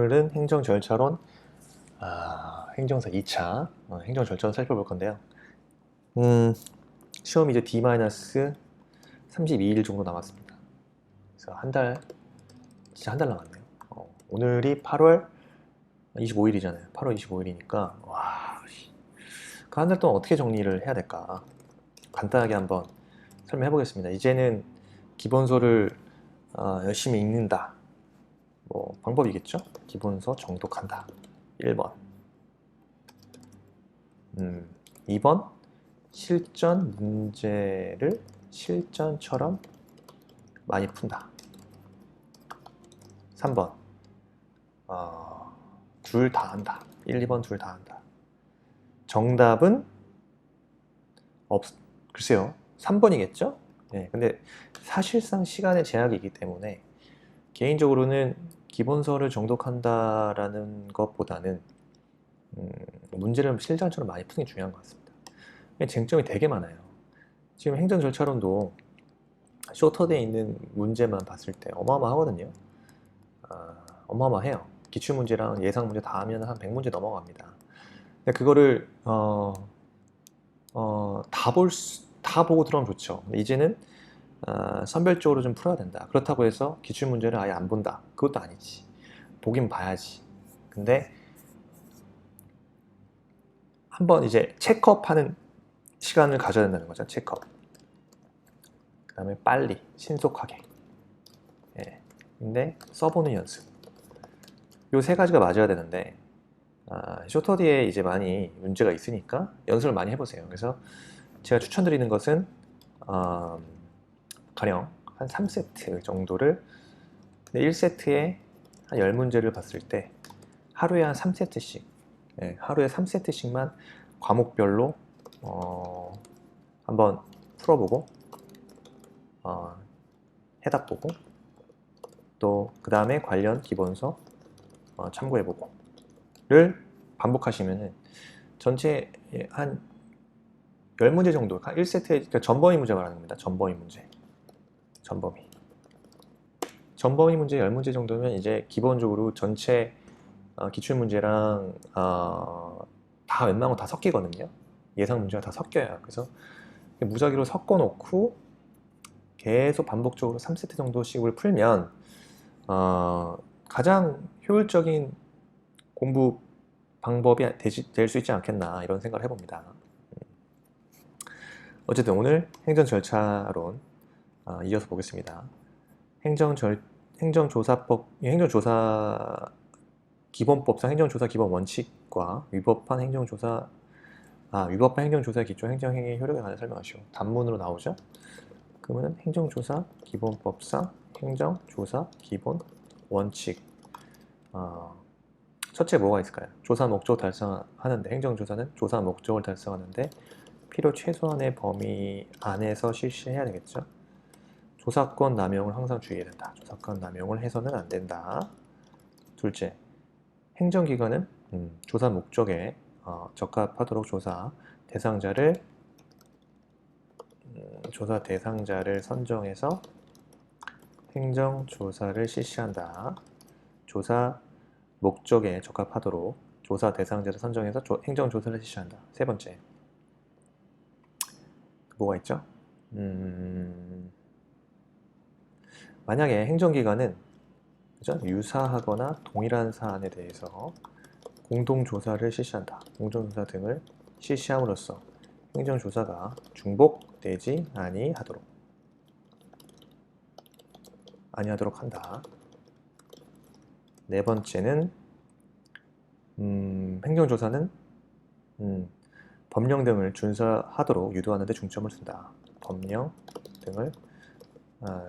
오늘은 행정절차론 행정사 2차 행정절차론 살펴볼 건데요. 시험이 이제 D-32일 정도 남았습니다. 그래서 진짜 한 달 남았네요. 오늘이 8월 25일이잖아요. 8월 25일이니까 와, 그 한 달 동안 어떻게 정리를 해야 될까? 간단하게 한번 설명해 보겠습니다. 이제는 기본서를 열심히 읽는다. 뭐 방법이겠죠? 기본서 정독한다. 1번. 2번. 실전 문제를 실전처럼 많이 푼다. 3번. 둘 다 한다. 1, 2번 둘 다 한다. 정답은 글쎄요. 3번이겠죠? 네, 근데 사실상 시간의 제약이 있기 때문에 개인적으로는 기본서를 정독한다라는 것보다는 문제를 실전처럼 많이 푸는 게 중요한 것 같습니다. 쟁점이 되게 많아요. 지금 행정절차론도 쇼터대에 있는 문제만 봤을 때 어마어마하거든요. 어마어마해요. 기출문제랑 예상문제 다 하면 한 100문제 넘어갑니다. 근데 그거를 다 보고 들어오면 좋죠. 근데 이제는 선별적으로 좀 풀어야 된다. 그렇다고 해서 기출문제를 아예 안 본다. 그것도 아니지. 보긴 봐야지. 근데 한번 이제 체크업하는 시간을 가져야 된다는 거죠. 체크업. 그 다음에 빨리, 신속하게. 예. 근데 써보는 연습. 요 세 가지가 맞아야 되는데 쇼터디에 이제 많이 문제가 있으니까 연습을 많이 해보세요. 그래서 제가 추천드리는 것은 가령 한 3세트 정도를 1세트에 한 10문제를 봤을 때 하루에 한 3세트씩 하루에 3세트씩만 과목별로 한번 풀어보고 해답 보고 또 그 다음에 관련 기본서 참고해보고를 반복하시면은 전체 한 10문제 정도, 1세트에 그러니까 전범위 문제 말하는 겁니다. 전범위 문제. 전범위 문제 10문제 정도면 이제 기본적으로 전체 기출문제랑 다 웬만한 거 다 섞이거든요. 예상 문제가 다 섞여요. 그래서 무작위로 섞어 놓고 계속 반복적으로 3세트 정도씩을 풀면 가장 효율적인 공부 방법이 될 수 있지 않겠나 이런 생각을 해봅니다. 어쨌든 오늘 행정절차론 이어서 보겠습니다. 행정조사 기본법상 행정조사 기본 원칙과 위법한 행정조사의 기초 행정행위 효력에 관해 설명하시오. 단문으로 나오죠? 그러면 행정조사 기본법상 행정조사 기본 원칙. 첫째 뭐가 있을까요? 조사 목적 달성하는데 행정조사는 조사 목적을 달성하는데 필요 최소한의 범위 안에서 실시해야 되겠죠. 조사권 남용을 항상 주의해야 된다. 조사권 남용을 해서는 안 된다. 둘째, 행정기관은 조사 목적에 적합하도록 조사 대상자를 선정해서 행정조사를 실시한다. 조사 목적에 적합하도록 조사 대상자를 선정해서 행정조사를 실시한다. 세 번째, 뭐가 있죠? 만약에 행정기관은 그죠? 유사하거나 동일한 사안에 대해서 공동조사를 실시한다. 공동조사 등을 실시함으로써 행정조사가 중복되지 아니하도록 한다. 네 번째는 행정조사는 법령 등을 준수하도록 유도하는 데 중점을 둔다. 법령 등을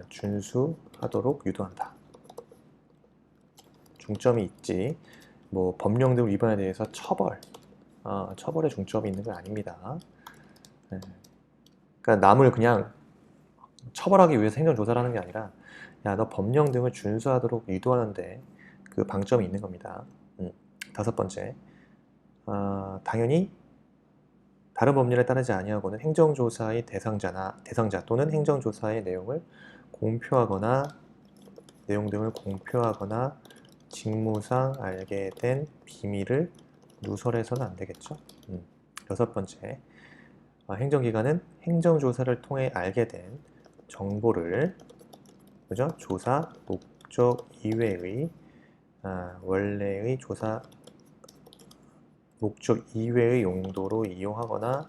준수하도록 유도한다. 중점이 있지 뭐 법령 등 위반에 대해서 처벌에 중점이 있는 건 아닙니다. 그러니까 남을 그냥 처벌하기 위해서 행정조사를 하는 게 아니라 야, 너 법령 등을 준수하도록 유도하는데 그 방점이 있는 겁니다. 다섯 번째, 당연히 다른 법률에 따르지 아니하고는 행정조사의 대상자 또는 행정조사의 내용 등을 공표하거나 직무상 알게 된 비밀을 누설해서는 안 되겠죠. 여섯 번째, 행정기관은 행정조사를 통해 알게 된 정보를, 그죠? 조사 목적 이외의 원래의 조사 목적 이외의 용도로 이용하거나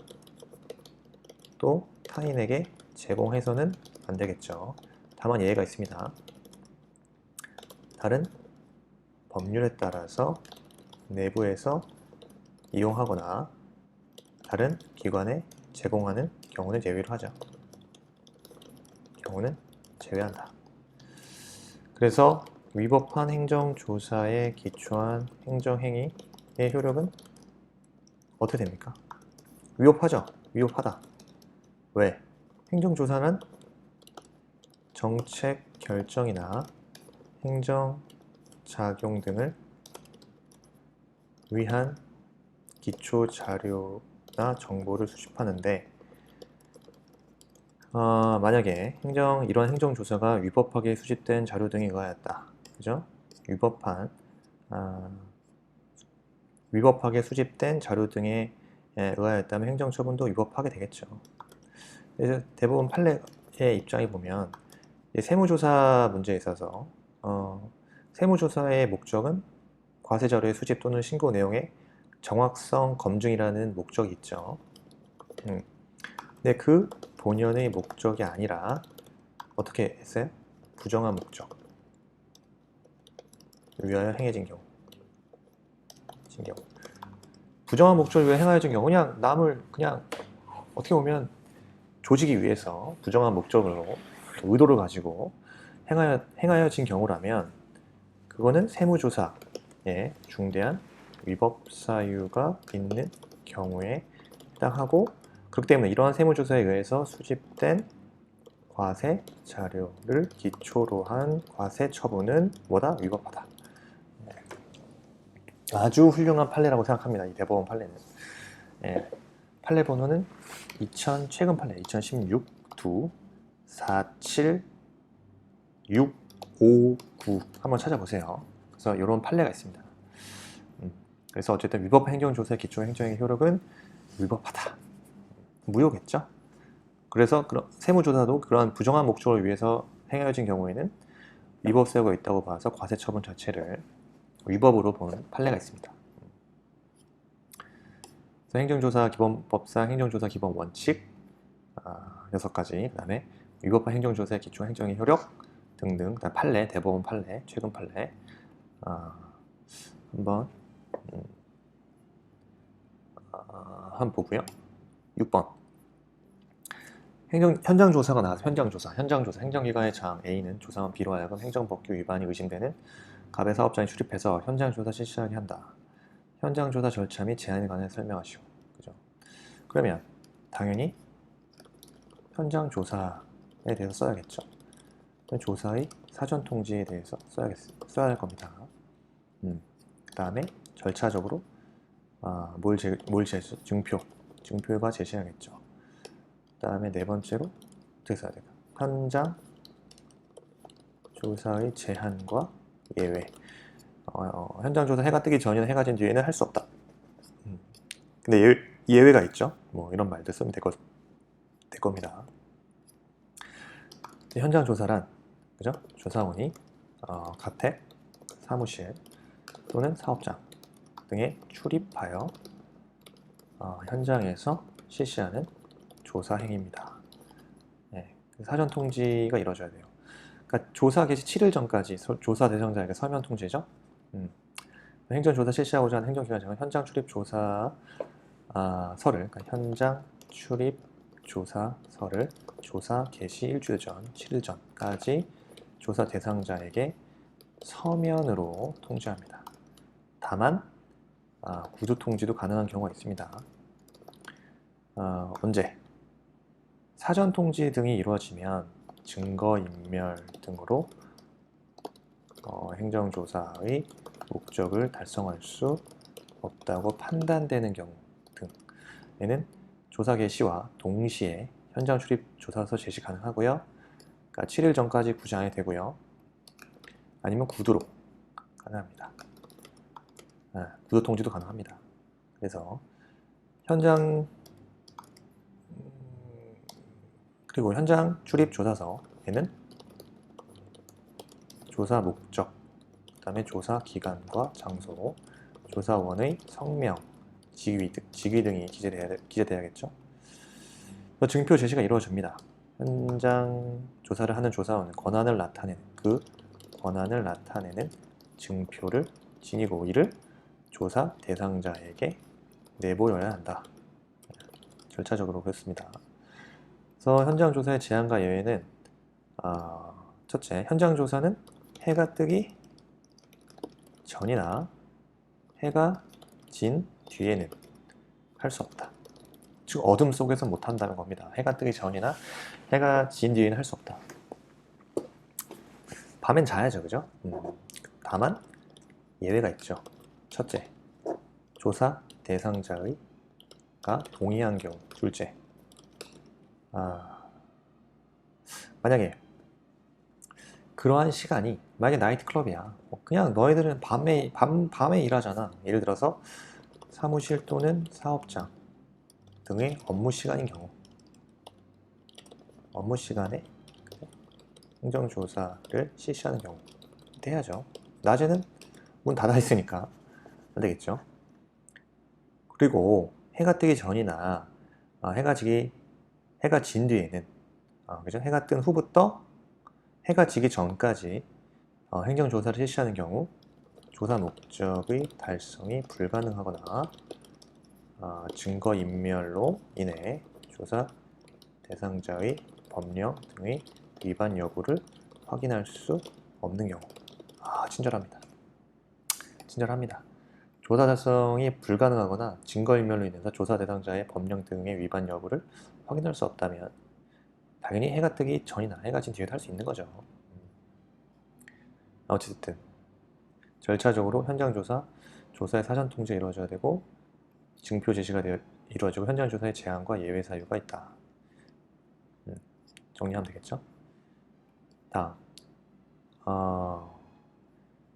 또 타인에게 제공해서는 안 되겠죠. 다만 예외가 있습니다. 다른 법률에 따라서 내부에서 이용하거나 다른 기관에 제공하는 경우는 예외로 하죠. 경우는 제외한다. 그래서 위법한 행정조사에 기초한 행정행위의 효력은 어떻게 됩니까? 위법하죠? 위법하다. 왜? 행정조사는 정책 결정이나 행정작용 등을 위한 기초 자료나 정보를 수집하는데 만약에 이런 행정조사가 위법하게 수집된 자료 등에 의하였다. 그죠? 위법하게 수집된 자료 등에 의하였다면 행정처분도 위법하게 되겠죠. 그래서 대부분 판례의 입장에 보면 세무조사 문제에 있어서 세무조사의 목적은 과세자료의 수집 또는 신고 내용의 정확성 검증이라는 목적이 있죠. 근데 그 본연의 목적이 아니라 어떻게 했어요? 부정한 목적 위하여 행해진 경우. 부정한 목적을 위해 행하여진 경우, 그냥 남을 그냥 어떻게 보면 조지기 위해서 부정한 목적으로 의도를 가지고 행하여진 경우라면 그거는 세무조사에 중대한 위법 사유가 있는 경우에 해당하고, 그렇기 때문에 이러한 세무조사에 의해서 수집된 과세 자료를 기초로 한 과세 처분은 뭐다? 위법하다. 아주 훌륭한 판례라고 생각합니다. 이 대법원 판례는. 판례 번호는 최근 판례 2016 47659 한번 찾아보세요. 그래서 이런 판례가 있습니다. 그래서 어쨌든 위법 행정조사의 기초 행정의 효력은 위법하다. 무효겠죠? 그래서 세무조사도 그러한 부정한 목적을 위해서 행해진 경우에는 위법 사유가 있다고 봐서 과세 처분 자체를 위법으로 보는 판례가 있습니다. 그래서 행정조사 기본법상 행정조사 기본 원칙 6가지, 그 다음에 위법한 행정조사의 기초 행정의 효력 등등, 판례, 대법원 판례, 최근 판례 한번 보고요. 6번 현장조사가 나와서 현장조사 행정기관의 장 A는 조사원 B로 하여금 행정법규 위반이 의심되는 갑의 사업장에 출입해서 현장조사 실시하게 한다. 현장조사 절차 및 제한에 관해 설명하시오. 그죠? 그러면 당연히 현장조사에 대해서 써야겠죠. 조사의 사전통지에 대해서 써야 할 겁니다. 그 다음에 절차적으로 증표가 제시하겠죠. 그 다음에 네 번째로 어떻게 써야 될까? 현장 조사의 제한과 예외. 현장 조사 해가 뜨기 전이나 해가 진 뒤에는 할 수 없다. 근데 예외가 있죠. 뭐 이런 말들 쓰면 될 겁니다. 현장 조사란, 그죠? 조사원이 가택, 사무실 또는 사업장 등에 출입하여 현장에서 실시하는 조사 행위입니다. 사전 통지가 이루어져야 돼요. 그러니까 조사 개시 7일 전까지 조사 대상자에게 서면 통지죠. 행정조사 실시하고자 하는 행정기관장은 현장 출입 조사 서를, 그러니까 현장 출입 조사서를 조사 개시 일주일 전, 7일 전까지 조사 대상자에게 서면으로 통지합니다. 다만 구조 통지도 가능한 경우가 있습니다. 언제? 사전 통지 등이 이루어지면 증거인멸 등으로 행정조사의 목적을 달성할 수 없다고 판단되는 경우 등에는 조사 개시와 동시에 현장 출입 조사서 제시 가능하고요. 그러니까 7일 전까지 굳이 안 해도 되고요. 아니면 구두로 가능합니다. 구조 통지도 가능합니다. 그래서 현장 그리고 현장 출입 조사서에는 조사 목적, 그 다음에 조사 기간과 장소, 조사원의 성명, 직위 등이 기재돼야겠죠. 증표 제시가 이루어집니다. 현장 조사를 하는 조사원은 권한을 나타내는 증표를 지니고 이를 조사 대상자에게 내보여야 한다. 절차적으로 그렇습니다. 그래서 현장 조사의 제한과 예외는 첫째, 현장 조사는 해가 뜨기 전이나 해가 진 뒤에는 할 수 없다. 즉 어둠 속에서 못한다는 겁니다. 해가 뜨기 전이나 해가 진 뒤에는 할 수 없다. 밤엔 자야죠, 그죠? 다만 예외가 있죠. 첫째, 조사 대상자가 동의한 경우. 둘째, 만약에 그러한 시간이 만약에 나이트클럽이야. 그냥 너희들은 밤에 일하잖아. 예를 들어서 사무실 또는 사업장 등의 업무 시간인 경우, 업무 시간에 행정조사를 실시하는 경우 해야죠. 낮에는 문 닫아 있으니까 안 되겠죠. 그리고 해가 뜨기 전이나 해가 진 뒤에는 그죠? 해가 뜬 후부터 해가 지기 전까지 행정조사를 실시하는 경우 조사 목적의 달성이 불가능하거나 증거인멸로 인해 조사 대상자의 법령 등의 위반 여부를 확인할 수 없는 경우. 친절합니다. 친절합니다. 조사 달성이 불가능하거나 증거인멸로 인해서 조사 대상자의 법령 등의 위반 여부를 확인할 수 없다면 당연히 해가 뜨기 전이나 해가 진 뒤에도 할 수 있는 거죠. 어쨌든 절차적으로 현장 조사, 조사의 사전 통제가 이루어져야 되고 증표 제시가 이루어지고 현장 조사의 제한과 예외 사유가 있다. 정리하면 되겠죠? 다음,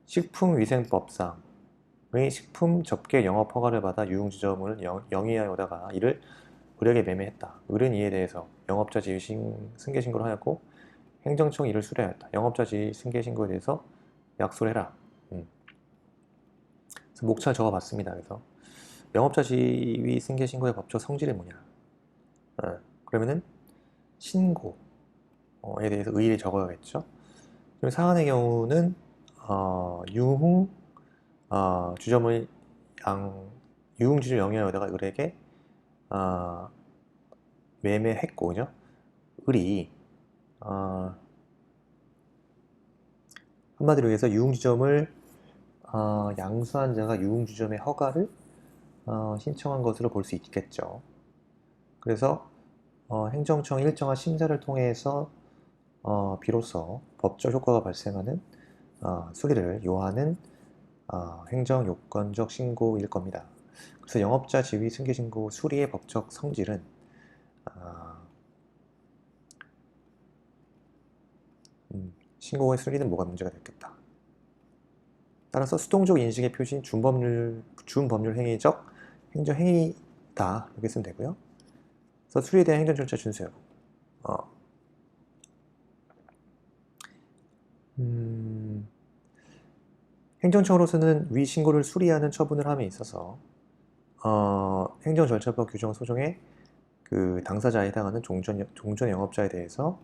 식품위생법상의 식품 접객 영업 허가를 받아 유흥주점을 영위하여다가 이를 을에게 매매했다. 을은 이에 대해서 영업자 지위 승계 신고를 하였고 행정청이 이를 수리하였다. 영업자 지위 승계 신고에 대해서 약속을 해라. 그래서 목차를 적어봤습니다. 그래서 영업자 지위 승계 신고의 법적 성질이 뭐냐? 그러면은 신고에 대해서 의의를 적어야겠죠. 그럼 사안의 경우는 유흥 주점을 유흥 주점 영위하여다가 을에게 매매했고, 그죠? 을이 한마디로 해서 유흥주점을 양수한 자가 유흥주점의 허가를 신청한 것으로 볼 수 있겠죠. 그래서 행정청이 일정한 심사를 통해서 비로소 법적 효과가 발생하는 수리를 요하는 행정요건적 신고일 겁니다. 그래서 영업자 지위 승계 신고 수리의 법적 성질은 신고의 수리는 뭐가 문제가 됐겠다. 따라서 수동적 인식의 표시인 준법률 행위적 행정행위다. 이렇게 쓰면 되고요. 그래서 수리에 대한 행정 절차 준수요. 행정청으로서는 위 신고를 수리하는 처분을 함에 있어서 행정절차법 규정 소정의 그 당사자에 해당하는 종전 영업자에 대해서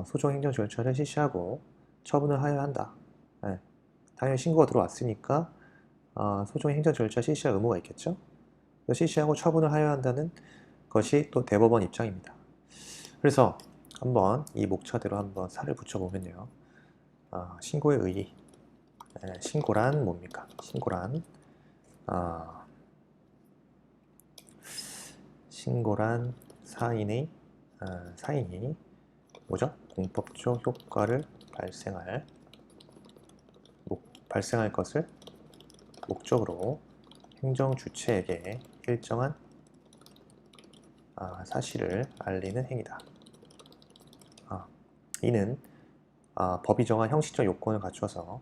소정 행정 절차를 실시하고 처분을 하여야 한다. 네. 당연히 신고가 들어왔으니까 소정 행정 절차 실시할 의무가 있겠죠. 실시하고 처분을 하여야 한다는 것이 또 대법원 입장입니다. 그래서 한번 이 목차대로 한번 살을 붙여보면요. 신고의 의의. 신고란 뭡니까? 신고란 사인이 뭐죠? 공법적 효과를 발생할 것을 목적으로 행정 주체에게 일정한 사실을 알리는 행위다. 이는 법이 정한 형식적 요건을 갖춰서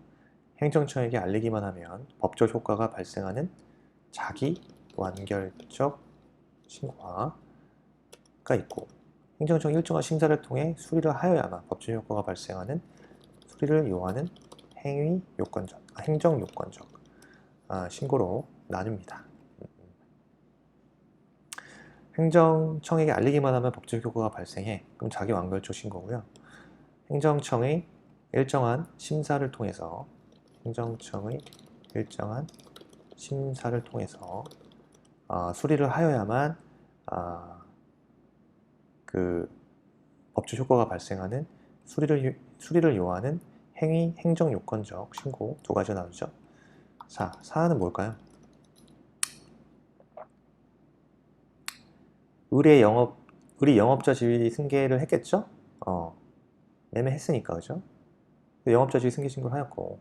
행정청에게 알리기만 하면 법적 효과가 발생하는 자기 완결적 신고가 있고, 행정청이 일정한 심사를 통해 수리를 하여야만 법적 효과가 발생하는 수리를 요하는 행정요건적 신고로 나뉩니다. 행정청에게 알리기만 하면 법적 효과가 발생해. 그럼 자기 완결적 신고고요. 행정청의 일정한 심사를 통해서 수리를 하여야만 그 법적 효과가 발생하는 수리를 요하는 행정요건적 신고 두 가지가 나오죠. 자, 사안은 뭘까요? 의리 영업자 지위 승계를 했겠죠? 매매했으니까, 그죠? 영업자 지위 승계 신고를 하였고,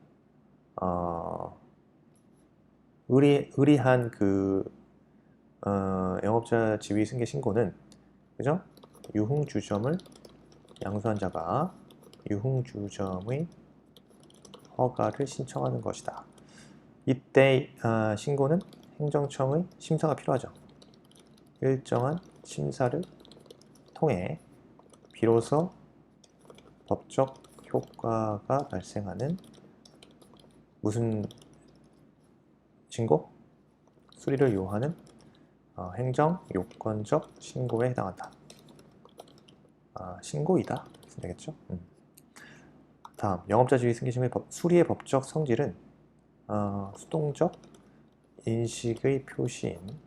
의리한 영업자 지위 승계 신고는, 그죠? 유흥주점을 양수한 자가 유흥주점의 허가를 신청하는 것이다. 이때 신고는 행정청의 심사가 필요하죠. 일정한 심사를 통해 비로소 법적 효과가 발생하는 무슨 신고? 수리를 요하는 행정요건적 신고에 해당한다. 신고이다. 되겠죠? 다음, 영업자 지위 승계 신고의 수리의 법적 성질은 수동적 인식의 표시인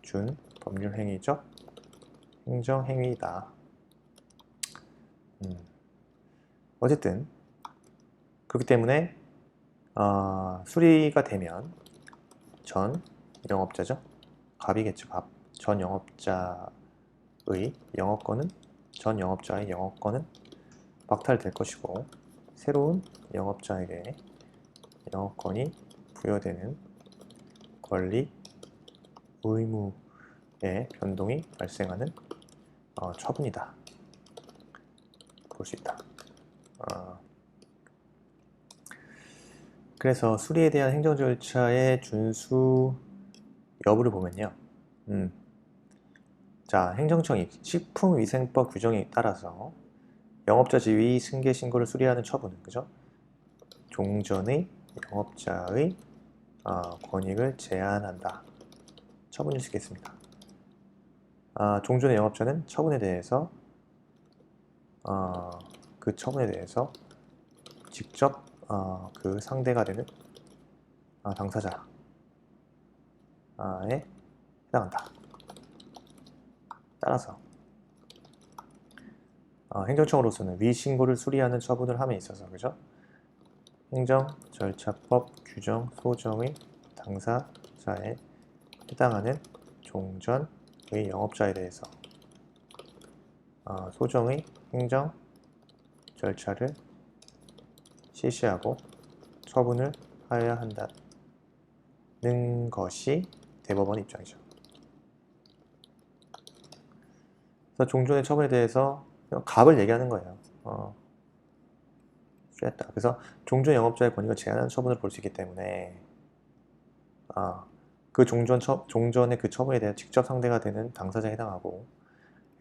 준 법률행위적 행정행위이다. 어쨌든 그렇기 때문에 수리가 되면 전 영업자죠. 갑이겠죠. 갑. 전 영업자의 영업권은 박탈될 것이고, 새로운 영업자에게 영업권이 부여되는 권리, 의무의 변동이 발생하는 처분이다. 볼 수 있다. 그래서 수리에 대한 행정 절차의 준수 여부를 보면요. 자, 행정청이 식품위생법 규정에 따라서 영업자 지위 승계 신고를 수리하는 처분은, 그죠? 종전의 영업자의 권익을 제한한다. 처분일 수 있겠습니다. 종전의 영업자는 처분에 대해서 그 처분에 대해서 직접 그 상대가 되는 당사자에 해당한다. 따라서 행정청으로서는 위신고를 수리하는 처분을 함에 있어서, 그죠? 행정절차법 규정 소정의 당사자에 해당하는 종전의 영업자에 대해서 소정의 행정 절차를 실시하고 처분을 하여야 한다는 것이 대법원 입장이죠. 그래서 종전의 처분에 대해서 갑을 얘기하는 거예요. 수리했다. 그래서 종전 영업자의 권익을 제한하는 처분을 볼 수 있기 때문에 그 종전의 그 처분에 대해 직접 상대가 되는 당사자에 해당하고,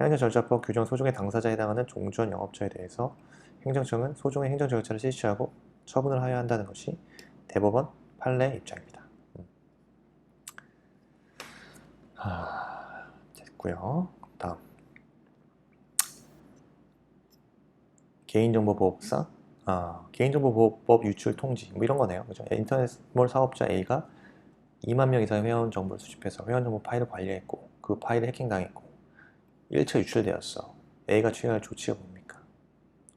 행정절차법 규정 소정의 당사자에 해당하는 종전 영업자에 대해서 행정청은 소정의 행정 절차를 실시하고 처분을 하여야 한다는 것이 대법원 판례 입장입니다. 됐고요. 다음, 개인정보보호법상 개인정보보호법 유출 통지 뭐 이런 거네요. 그죠? 인터넷몰 사업자 A가 2만 명 이상의 회원 정보를 수집해서 회원 정보 파일을 관리했고, 그 파일을 해킹당했고 1차 유출되었어. A가 취할 조치가 뭡니까?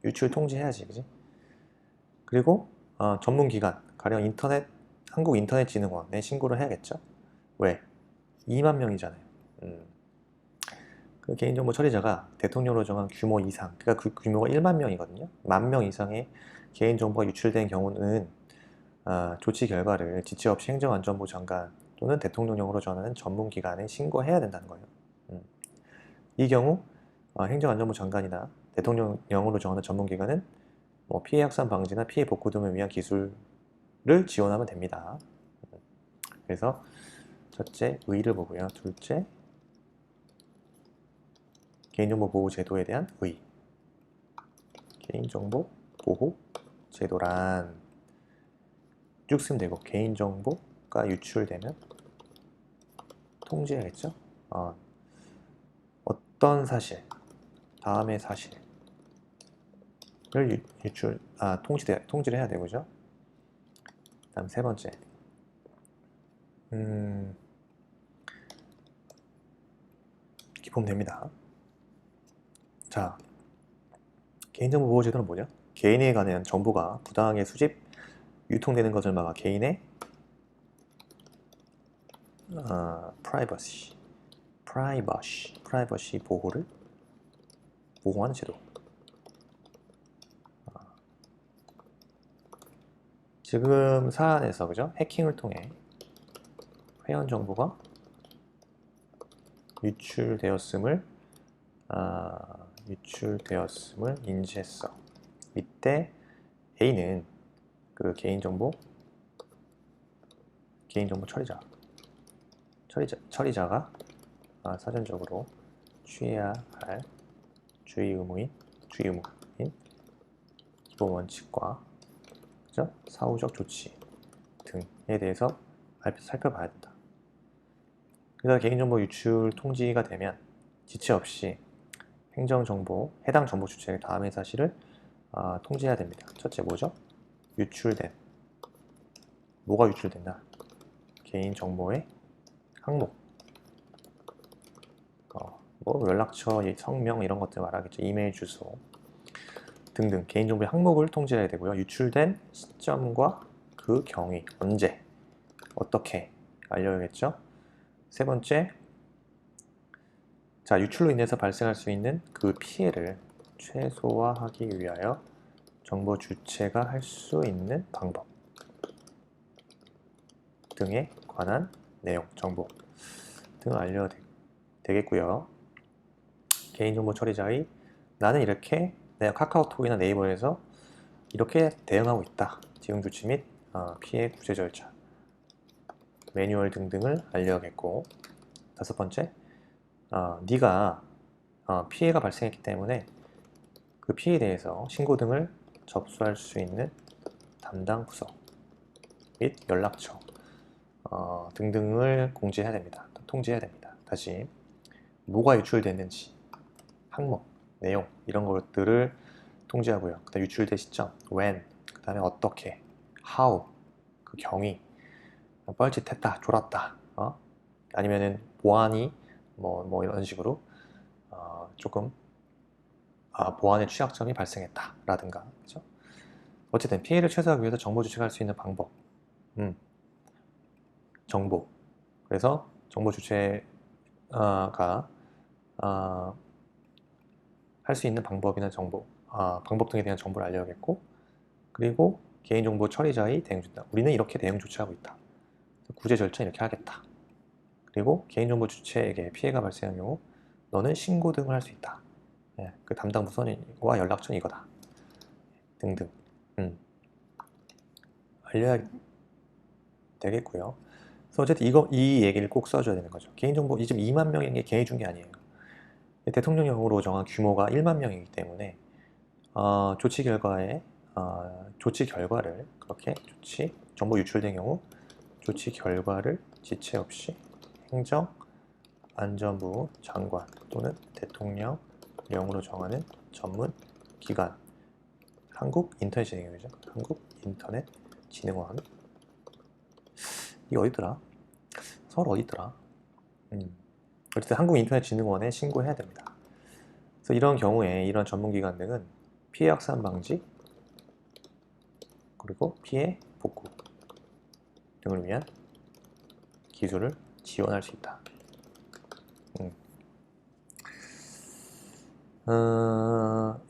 유출 통지해야지, 그지? 그리고 전문기관, 가령 한국인터넷진흥원에 신고를 해야겠죠? 왜? 2만 명이잖아요. 그 개인정보 처리자가 대통령으로 정한 규모 이상, 그러니까 그 규모가 1만 명이거든요. 10,000명 이상의 개인정보가 유출된 경우는 조치 결과를 지체 없이 행정안전부 장관 또는 대통령령으로 전하는 전문기관에 신고해야 된다는 거예요. 이 경우 행정안전부 장관이나 대통령령으로 정하는 전문기관은 뭐 피해 확산 방지나 피해 복구 등을 위한 기술을 지원하면 됩니다. 그래서 첫째, 의의를 보고요. 둘째, 개인정보 보호 제도에 대한 의의. 개인정보 보호 제도란 쭉 쓰면 되고, 개인정보가 유출되면 통지해야겠죠. 어떤 사실, 다음의 사실을 통지를 해야 되고죠. 다음 세 번째, 이렇게 보면 됩니다. 자, 개인정보 보호 제도는 뭐냐? 개인에 관한 정보가 부당하게 수집, 유통되는 것을 막아 개인의 프라이버시 보호를 보호하는 제도. 지금 사안에서 그죠? 해킹을 통해 회원 정보가 유출되었음을 인지했어. 이때 A는 그 개인정보 처리자가 사전적으로 취해야 할 주의 의무인 기본 원칙과 그죠? 사후적 조치 등에 대해서 살펴봐야 된다. 그래서 개인정보 유출 통지가 되면 지체 없이 해당 정보 주체의 다음의 사실을 통지해야 됩니다. 첫째 뭐죠? 뭐가 유출된다? 개인정보의 항목, 뭐 연락처, 성명 이런 것들 말하겠죠. 이메일 주소 등등 개인정보의 항목을 통지해야 되고요. 유출된 시점과 그 경위, 언제, 어떻게 알려야겠죠. 세 번째, 자, 유출로 인해서 발생할 수 있는 그 피해를 최소화하기 위하여 정보 주체가 할 수 있는 방법 등에 관한 내용, 정보 등을 알려야 되겠고요. 개인정보 처리자의 나는 이렇게 내가 카카오톡이나 네이버에서 이렇게 대응하고 있다. 지응 조치 및 피해 구제 절차, 매뉴얼 등등을 알려야겠고, 다섯 번째, 네가 피해가 발생했기 때문에 그 피해에 대해서 신고 등을 접수할 수 있는 담당 부서 및 연락처 등등을 공지해야 됩니다. 통지해야 됩니다. 다시 뭐가 유출됐는지, 항목, 내용 이런 것들을 통지하고요. 그다음 유출된 시점, when, 그 다음에 어떻게, how, 그 경위, 뻘짓했다, 졸았다, 아니면은 보안이 뭐 이런 식으로 조금 보안의 취약점이 발생했다 라든가, 그죠? 어쨌든 피해를 최소화하기 위해서 정보 주체가 할 수 있는 방법, 정보. 그래서 정보 주체가 할 수 있는 방법이나 방법 등에 대한 정보를 알려야겠고, 그리고 개인정보 처리자의 대응 조치. 우리는 이렇게 대응 조치하고 있다. 구제 절차 이렇게 하겠다. 그리고 개인정보 주체에게 피해가 발생한 경우 너는 신고 등을 할 수 있다. 그 담당 부서와 연락처는 이거다. 등등. 알려야 되겠고요. 그래서 어쨌든 이 얘기를 꼭 써줘야 되는 거죠. 개인정보 지금 2만 명인 게 괜히 준 게 아니에요. 대통령령으로 정한 규모가 1만 명이기 때문에 조치 결과를 그렇게 정보 유출된 경우 조치 결과를 지체 없이 행정안전부 장관 또는 대통령령으로 정하는 전문 기관, 한국인터넷진흥원이죠. 한국인터넷진흥원. 이게 어디더라? 서울 어디더라? 어쨌든 한국인터넷진흥원에 신고해야 됩니다. 그래서 이런 경우에 이런 전문기관 등은 피해 확산 방지 그리고 피해 복구 등을 위한 기술을 지원할 수 있다.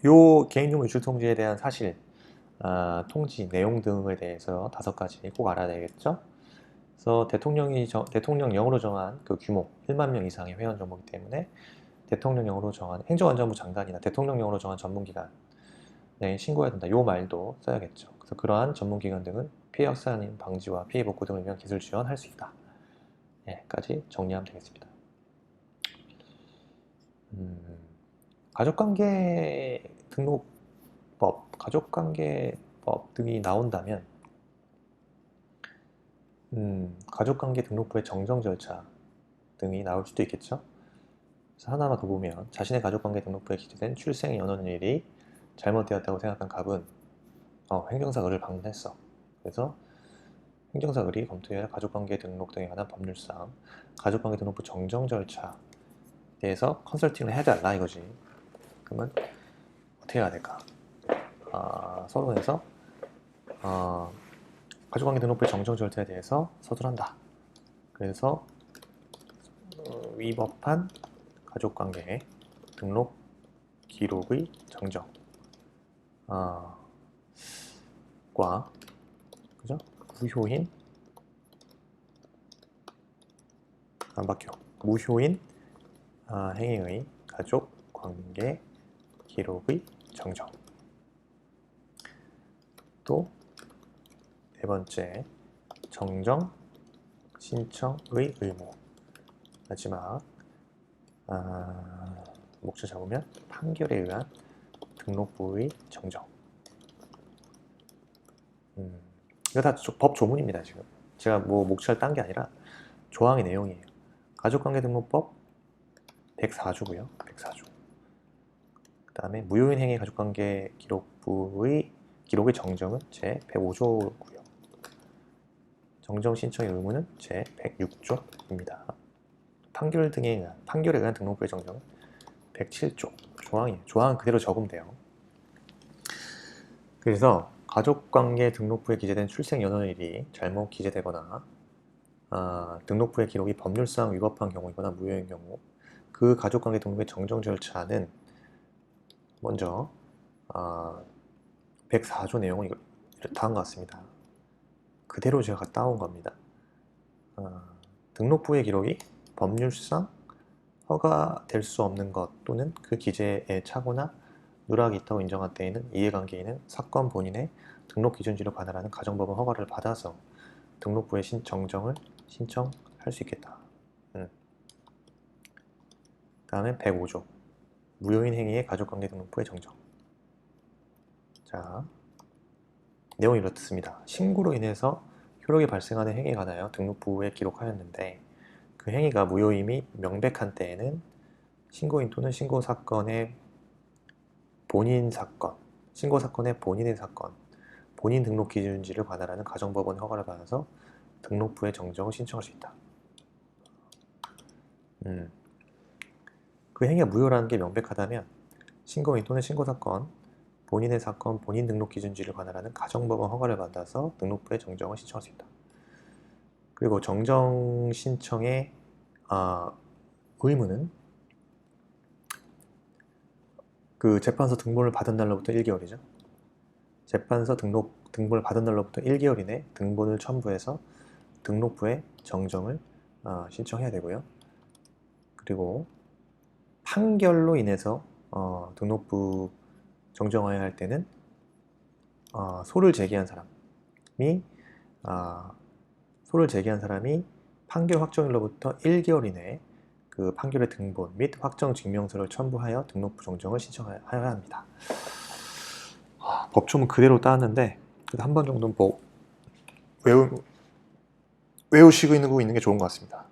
요 개인정보 유출 통지에 대한 사실, 통지 내용 등에 대해서 5가지 꼭 알아야 되겠죠. 그래서 대통령령으로 정한 그 규모 1만 명 이상의 회원 정보이기 때문에 대통령령으로 정한 행정안전부 장관이나 대통령령으로 정한 전문기관 신고해야 된다. 요 말도 써야겠죠. 그래서 그러한 전문기관 등은 피해 확산 방지와 피해 복구 등을 위한 기술 지원할 수 있다. 까지 정리하면 되겠습니다. 가족관계 등록법, 가족관계법 등이 나온다면 가족관계 등록부의 정정 절차 등이 나올 수도 있겠죠. 그래서 하나만 더 보면 자신의 가족관계 등록부에 기재된 출생 연원일이 잘못되었다고 생각한 갑은 행정사 을을 방문했어. 그래서 행정사 을이 검토해야 할 가족관계 등록 등에 관한 법률상 가족관계 등록부 정정 절차에 대해서 컨설팅을 해달라 이거지. 그러면 어떻게 해야 될까? 서론에서 가족관계 등록부의 정정 절차에 대해서 서술한다. 그래서 위법한 가족관계 등록 기록의 정정 과 그죠? 무효인 안 바뀌어. 무효인 행위의 가족관계 기록의 정정. 또 네 번째, 정정 신청의 의무. 마지막 목차 잡으면 판결에 의한 등록부의 정정. 이거 다 법 조문입니다. 지금 제가 뭐 목차를 딴 게 아니라 조항의 내용이에요. 가족관계 등록법 104조고요. 104조. 그 다음에 무효인 행위 가족관계 기록부의 기록의 정정은 제 105조고요. 정정 신청의 의무는 제 106조입니다. 판결에 의한 등록부의 정정은 107조 조항이에요. 조항은 그대로 적으면 돼요. 그래서 가족관계 등록부에 기재된 출생 연원일이 잘못 기재되거나 등록부의 기록이 법률상 위법한 경우이거나 무효인 경우 그 가족관계 등록의 정정 절차는 먼저 104조 내용은 다음과 같습니다. 그대로 제가 따온 겁니다. 등록부의 기록이 법률상 허가될 수 없는 것 또는 그 기재에 차고나 누락이 있다고 인정한 때에는 이해관계인은 사건 본인의 등록 기준지로 관할하는 가정법원 허가를 받아서 등록부의 정정을 신청할 수 있겠다. 다음에 105조 무효인 행위의 가족관계 등록부의 정정. 자, 내용이 이렇습니다. 신고로 인해서 효력이 발생하는 행위에 관하여 등록부에 기록하였는데 그 행위가 무효임이 명백한 때에는 신고인 또는 신고사건의 본인의 사건, 본인 등록 기준지를 관할하는 가정법원 허가를 받아서 등록부의 정정을 신청할 수 있다. 그 행위가 무효라는 게 명백하다면 신고인 또는 신고사건, 본인의 사건, 본인 등록 기준지를 관할하는 가정법원 허가를 받아서 등록부의 정정을 신청할 수 있다. 그리고 정정 신청의 의무는 그 재판서 등본을 받은 날로부터 1개월이죠. 재판서 등본을 받은 날로부터 1개월 이내 등본을 첨부해서 등록부에 정정을 신청해야 되고요. 그리고 판결로 인해서 등록부 정정해야 할 때는 소를 제기한 사람이 판결 확정일로부터 1개월 이내에 그 판결의 등본 및 확정 증명서를 첨부하여 등록부 정정을 신청해야 합니다. 법조문 그대로 따왔는데 한 번 정도는 외우시고 있는 게 좋은 것 같습니다.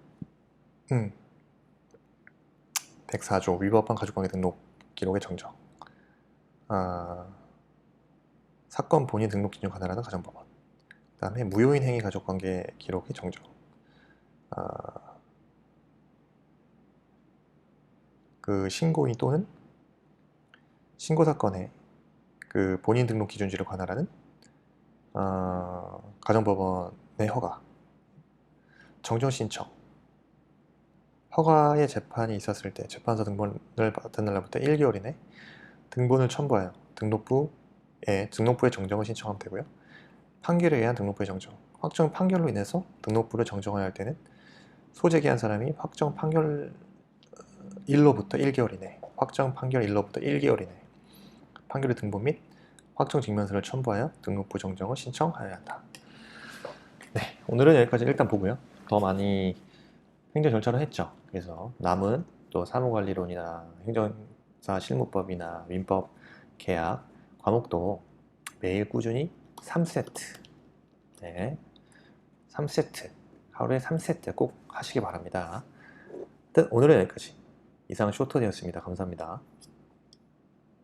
104조 위법한 가족관계 등록 기록의 정정. 사건 본인 등록 기준 관할하는 가정법원. 그 다음에 무효인 행위 가족관계 기록의 정정. 그 신고인 또는 신고사건의 그 본인 등록 기준지를 관할하는 가정법원의 허가. 정정 신청. 허가의 재판이 있었을 때 재판서 등본을 받은 날부터 1개월 이내 등본을 첨부하여 등록부에 정정을 신청하면 되고요. 판결에 의한 등록부의 정정. 확정 판결로 인해서 등록부를 정정해야 할 때는 소제기한 사람이 확정 판결 일로부터 1개월 이내, 확정 판결 일로부터 1개월 이내 판결의 등본 및 확정 증명서를 첨부하여 등록부 정정을 신청하여야 한다. 네, 오늘은 여기까지 일단 보고요. 더 많이 행정 절차를 했죠. 그래서 남은 또 사무관리론이나 행정사 실무법이나 민법, 계약, 과목도 매일 꾸준히 3세트, 네, 3세트, 하루에 3세트 꼭 하시기 바랍니다. 오늘은 여기까지. 이상 쇼터되었습니다. 감사합니다.